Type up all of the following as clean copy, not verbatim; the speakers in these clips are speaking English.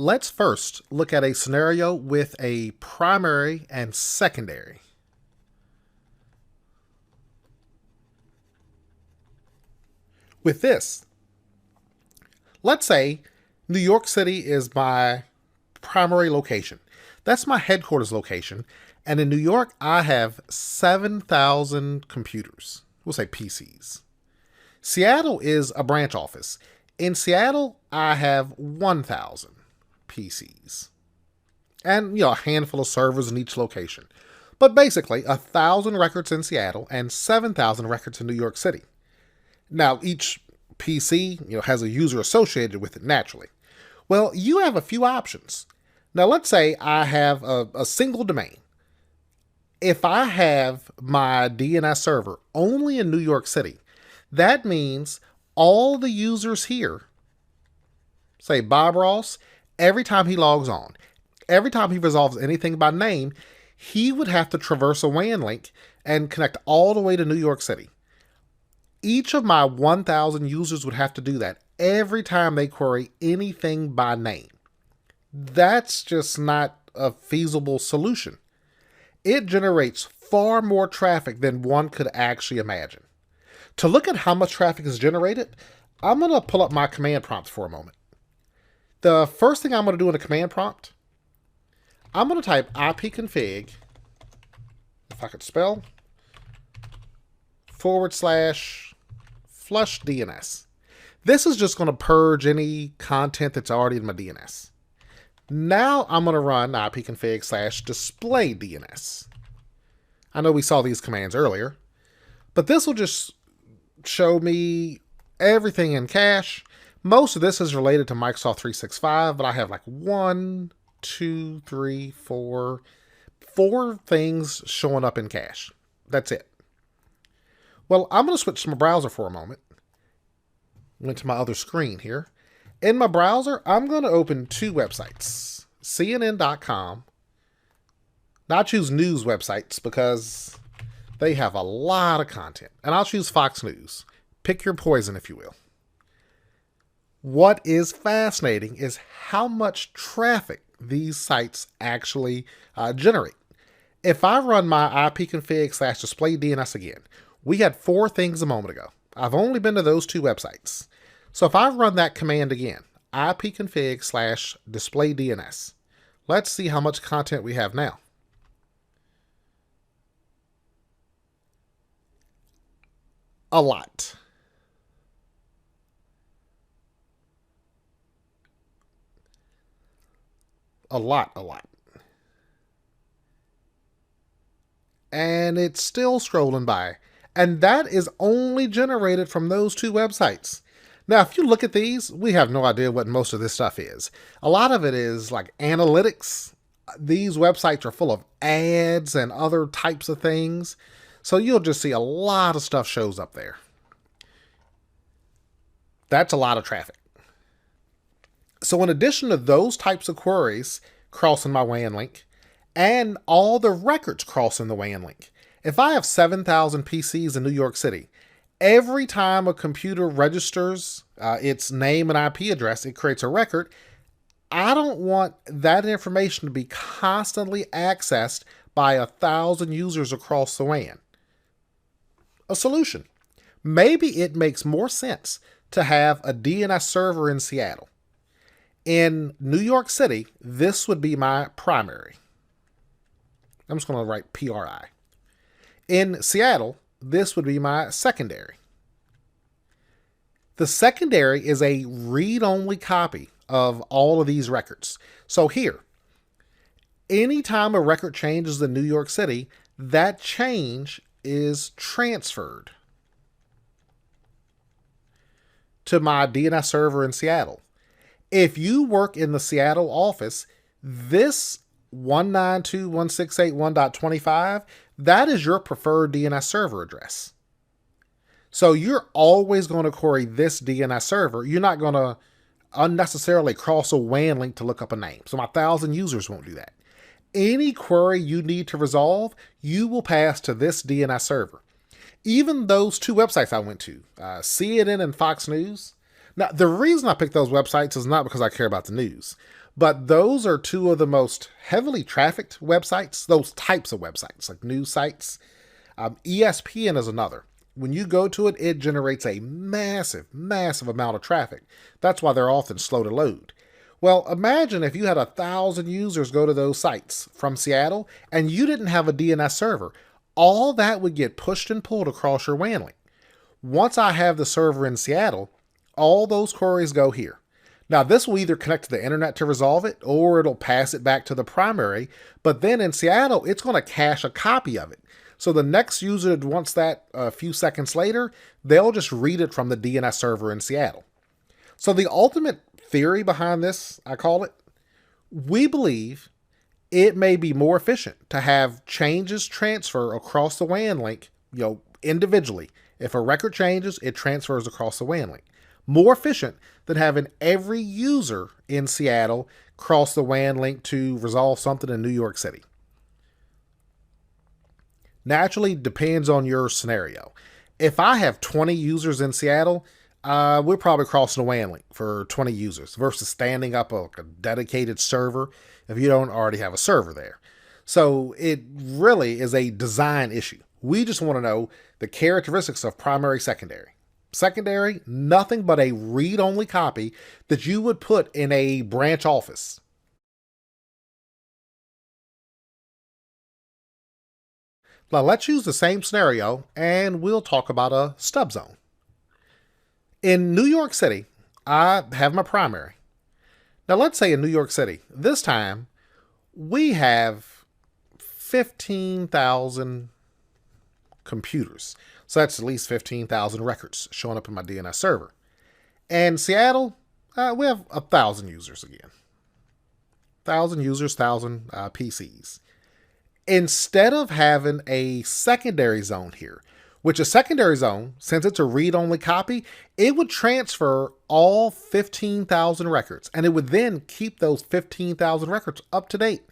Let's first look at a scenario with a primary and secondary. With this, let's say New York City is my primary location. That's my headquarters location. And in New York, I have 7,000 computers. We'll say PCs. Seattle is a branch office. In Seattle, I have 1,000 PCs. And, a handful of servers in each location. But basically, 1,000 records in Seattle and 7,000 records in New York City. Now, each PC, has a user associated with it naturally. Well, you have a few options. Now, let's say I have a single domain. If I have my DNS server only in New York City, that means all the users here, say Bob Ross, every time he logs on, every time he resolves anything by name, he would have to traverse a WAN link and connect all the way to New York City. Each of my 1,000 users would have to do that every time they query anything by name. That's just not a feasible solution. It generates far more traffic than one could actually imagine. To look at how much traffic is generated, I'm going to pull up my command prompt for a moment. The first thing I'm going to do in a command prompt, I'm going to type ipconfig, if I could spell, /flush DNS. This is just going to purge any content that's already in my DNS. Now I'm going to run ipconfig /display DNS. I know we saw these commands earlier, but this will just show me everything in cache. Most of this is related to Microsoft 365, but I have like 4 things showing up in cache. That's it. Well, I'm going to switch to my browser for a moment. Went to my other screen here. In my browser, I'm going to open 2 websites. CNN.com. Now I choose news websites because they have a lot of content. And I'll choose Fox News. Pick your poison, if you will. What is fascinating is how much traffic these sites actually generate. If I run my ipconfig /display DNS again, we had 4 things a moment ago. I've only been to those 2 websites. So if I run that command again, ipconfig /display DNS, let's see how much content we have now. A lot. A lot. And it's still scrolling by. And that is only generated from those 2 websites. Now, if you look at these, we have no idea what most of this stuff is. A lot of it is like analytics. These websites are full of ads and other types of things. So you'll just see a lot of stuff shows up there. That's a lot of traffic. So in addition to those types of queries crossing my WAN link, and all the records crossing the WAN link, if I have 7,000 PCs in New York City, every time a computer registers its name and IP address, it creates a record. I don't want that information to be constantly accessed by 1,000 users across the WAN. A solution. Maybe it makes more sense to have a DNS server in Seattle. In New York City, this would be my primary. I'm just going to write PRI. In Seattle, this would be my secondary. The secondary is a read-only copy of all of these records. So here, anytime a record changes in New York City, that change is transferred to my DNS server in Seattle. If you work in the Seattle office, this 192.168.1.25, that is your preferred DNS server address. So you're always going to query this DNS server. You're not going to unnecessarily cross a WAN link to look up a name. So my 1,000 users won't do that. Any query you need to resolve, you will pass to this DNS server. Even those 2 websites I went to, CNN and Fox News. Now, the reason I picked those websites is not because I care about the news, but those are two of the most heavily trafficked websites, those types of websites, like news sites. ESPN is another. When you go to it, it generates a massive, massive amount of traffic. That's why they're often slow to load. Well, imagine if you had 1,000 users go to those sites from Seattle and you didn't have a DNS server. All that would get pushed and pulled across your WAN link. Once I have the server in Seattle, all those queries go here. Now, this will either connect to the internet to resolve it, or it'll pass it back to the primary. But then in Seattle, it's going to cache a copy of it. So the next user that wants that a few seconds later, they'll just read it from the DNS server in Seattle. So the ultimate theory behind this, I call it, we believe it may be more efficient to have changes transfer across the WAN link, individually. If a record changes, it transfers across the WAN link. More efficient than having every user in Seattle cross the WAN link to resolve something in New York City. Naturally, depends on your scenario. If I have 20 users in Seattle, we're probably crossing a WAN link for 20 users versus standing up a dedicated server if you don't already have a server there. So it really is a design issue. We just want to know the characteristics of primary, secondary. Secondary, nothing but a read-only copy that you would put in a branch office. Now let's use the same scenario and we'll talk about a stub zone. In New York City, I have my primary. Now let's say in New York City, this time we have 15,000 computers. So that's at least 15,000 records showing up in my DNS server. And Seattle, we have 1,000 users again. 1,000 users, 1,000 PCs. Instead of having a secondary zone here, which a secondary zone, since it's a read-only copy, it would transfer all 15,000 records, and it would then keep those 15,000 records up to date.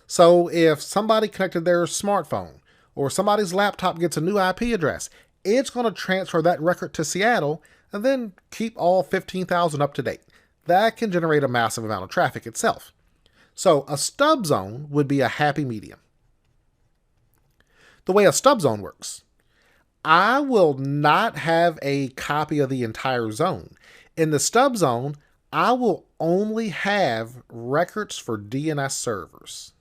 So if somebody connected their smartphone or somebody's laptop gets a new IP address, it's going to transfer that record to Seattle and then keep all 15,000 up to date. That can generate a massive amount of traffic itself. So a stub zone would be a happy medium. The way a stub zone works, I will not have a copy of the entire zone. In the stub zone, I will only have records for DNS servers.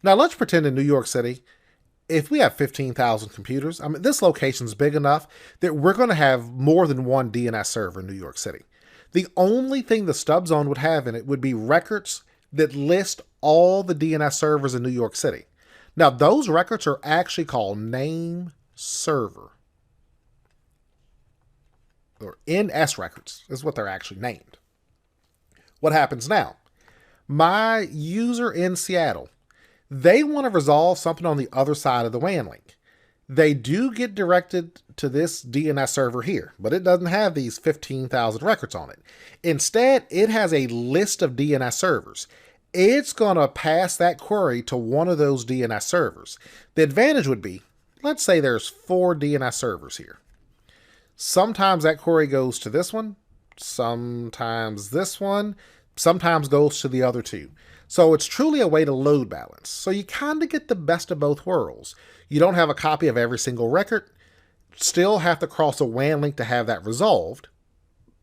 Now let's pretend in New York City, if we have 15,000 computers, this location's big enough that we're going to have more than one DNS server in New York City. The only thing the stub zone would have in it would be records that list all the DNS servers in New York City. Now, those records are actually called name server. Or NS records is what they're actually named. What happens now? My user in Seattle, they want to resolve something on the other side of the WAN link. They do get directed to this DNS server here, but it doesn't have these 15,000 records on it. Instead, it has a list of DNS servers. It's going to pass that query to one of those DNS servers. The advantage would be, let's say there's 4 DNS servers here. Sometimes that query goes to this one, sometimes this one, sometimes goes to the other 2. So it's truly a way to load balance. So you kind of get the best of both worlds. You don't have a copy of every single record, still have to cross a WAN link to have that resolved.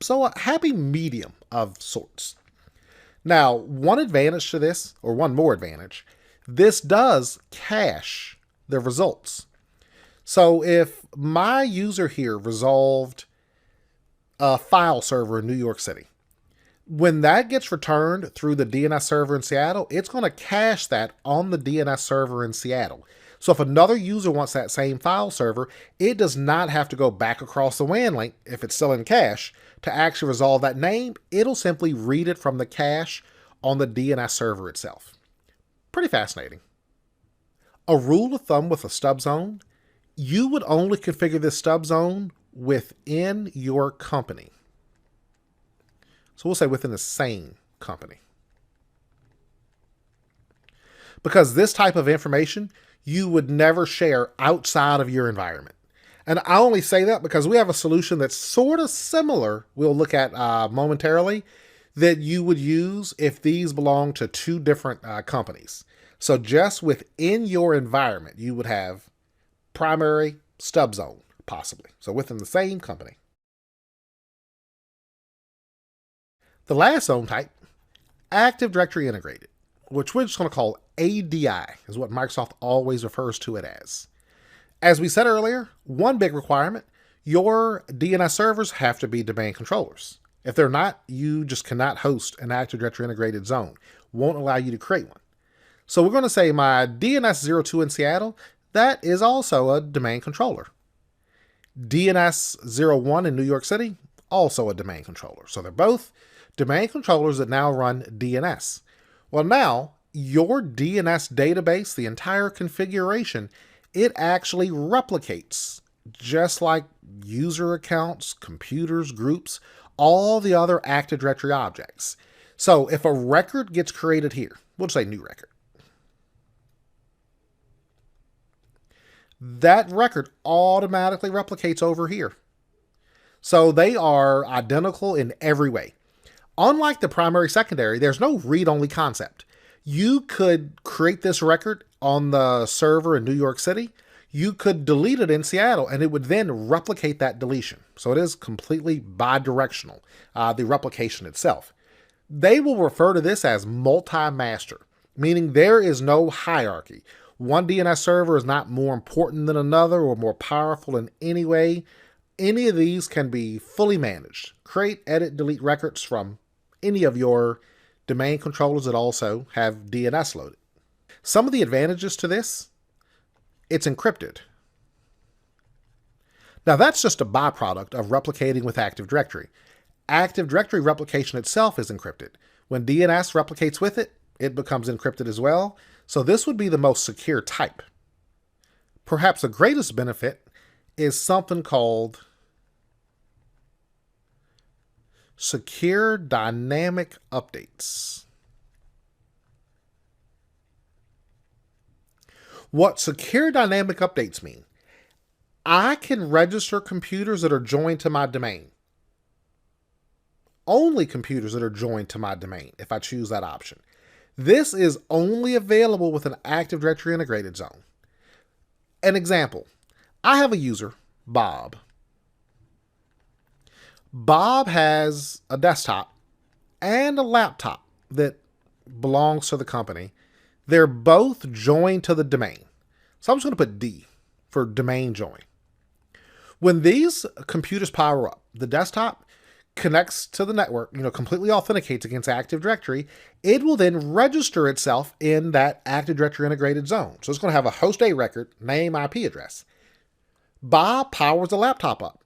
So a happy medium of sorts. Now, one advantage to this, or one more advantage, this does cache the results. So if my user here resolved a file server in New York City, when that gets returned through the DNS server in Seattle, it's going to cache that on the DNS server in Seattle. So if another user wants that same file server, it does not have to go back across the WAN link, if it's still in cache, to actually resolve that name. It'll simply read it from the cache on the DNS server itself. Pretty fascinating. A rule of thumb with a stub zone, you would only configure this stub zone within your company. So we'll say within the same company. Because this type of information, you would never share outside of your environment. And I only say that because we have a solution that's sort of similar, we'll look at momentarily, that you would use if these belong to two different companies. So just within your environment, you would have primary, stub zone, possibly. So within the same company. The last zone type, Active Directory Integrated, which we're just going to call ADI, is what Microsoft always refers to it as. As we said earlier, one big requirement, your DNS servers have to be domain controllers. If they're not, you just cannot host an Active Directory integrated zone. Won't allow you to create one. So we're going to say my DNS02 in Seattle, that is also a domain controller. DNS01 in New York City, also a domain controller. So they're both domain controllers that now run DNS. Well, now your DNS database, the entire configuration, it actually replicates just like user accounts, computers, groups, all the other Active Directory objects. So if a record gets created here, we'll say new record. That record automatically replicates over here. So they are identical in every way. Unlike the primary secondary, there's no read-only concept. You could create this record on the server in New York City. You could delete it in Seattle, and it would then replicate that deletion. So it is completely bidirectional, the replication itself. They will refer to this as multi-master, meaning there is no hierarchy. One DNS server is not more important than another or more powerful in any way. Any of these can be fully managed. Create, edit, delete records from any of your domain controllers that also have DNS loaded. Some of the advantages to this, it's encrypted. Now that's just a byproduct of replicating with Active Directory. Active Directory replication itself is encrypted. When DNS replicates with it, it becomes encrypted as well. So this would be the most secure type. Perhaps the greatest benefit is something called secure dynamic updates. What secure dynamic updates mean? I can register computers that are joined to my domain. Only computers that are joined to my domain if I choose that option. This is only available with an Active Directory integrated zone. An example, I have a user, Bob. Bob has a desktop and a laptop that belongs to the company. They're both joined to the domain. So I'm just going to put D for domain join. When these computers power up, the desktop connects to the network, completely authenticates against Active Directory, it will then register itself in that Active Directory integrated zone. So it's going to have a host A record, name, IP address. Bob powers the laptop up.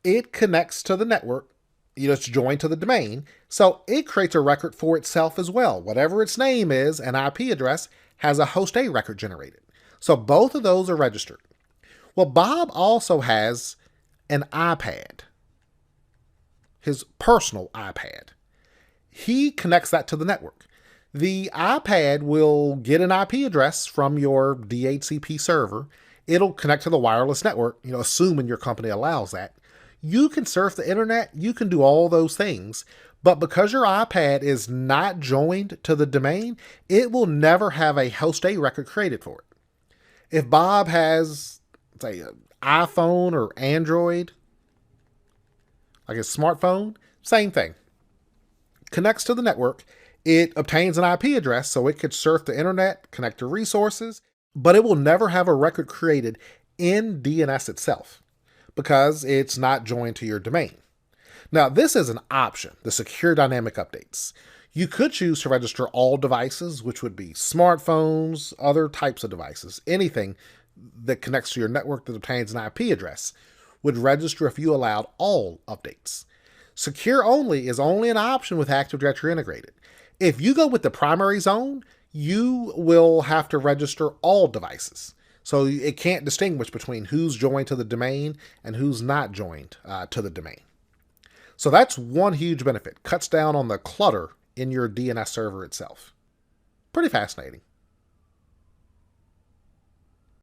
It connects to the network, it's joined to the domain, so it creates a record for itself as well. Whatever its name is, an IP address, has a host A record generated. So both of those are registered. Well, Bob also has an iPad, his personal iPad. He connects that to the network. The iPad will get an IP address from your DHCP server. It'll connect to the wireless network, assuming your company allows that. You can surf the internet, you can do all those things, but because your iPad is not joined to the domain, it will never have a host A record created for it. If Bob has, say, an iPhone or Android, like a smartphone, same thing. Connects to the network, it obtains an IP address so it could surf the internet, connect to resources, but it will never have a record created in DNS itself because it's not joined to your domain. Now, this is an option, the secure dynamic updates. You could choose to register all devices, which would be smartphones, other types of devices, anything that connects to your network that obtains an IP address would register if you allowed all updates. Secure only is only an option with Active Directory integrated. If you go with the primary zone, you will have to register all devices. So it can't distinguish between who's joined to the domain and who's not joined to the domain. So that's one huge benefit. Cuts down on the clutter in your DNS server itself. Pretty fascinating.